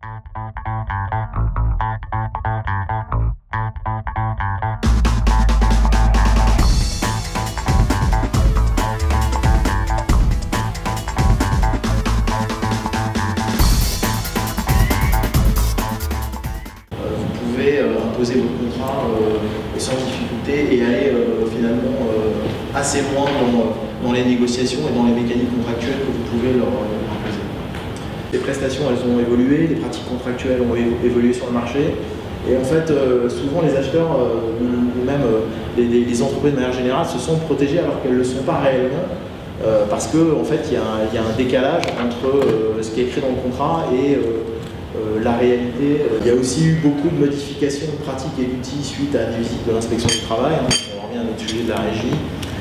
Vous pouvez imposer votre contrat sans difficulté et aller finalement assez loin dans les négociations et dans les mécaniques contractuelles que vous pouvez leur imposer. Les prestations, elles ont évolué, les pratiques contractuelles ont évolué sur le marché. Et en fait, souvent les acheteurs, ou même les entreprises de manière générale, se sont protégées alors qu'elles ne le sont pas réellement. Parce qu'en fait, il y a un décalage entre ce qui est écrit dans le contrat et la réalité. Il y a aussi eu beaucoup de modifications de pratiques et d'outils suite à des visites de l'inspection du travail. On revient à notre sujet de la régie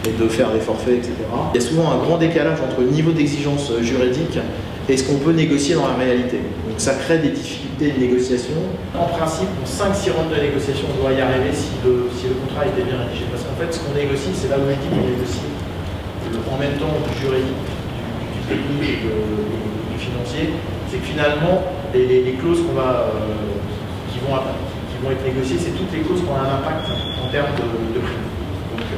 et de faire des forfaits, etc. Il y a souvent un grand décalage entre le niveau d'exigence juridique et ce qu'on peut négocier dans la réalité. Donc ça crée des difficultés de négociation. En principe, en 5-6 rounds de négociation, on doit y arriver si le contrat était bien rédigé. Parce qu'en fait, ce qu'on négocie, c'est là où je dis qu'on négocie en même temps du juridique, du technique et du financier. C'est que finalement, les clauses qui vont être négociées, c'est toutes les clauses qui ont un impact en termes de prix. Donc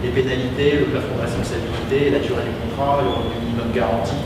les pénalités, le plafond de responsabilité, la durée du contrat, le revenu minimum garanti.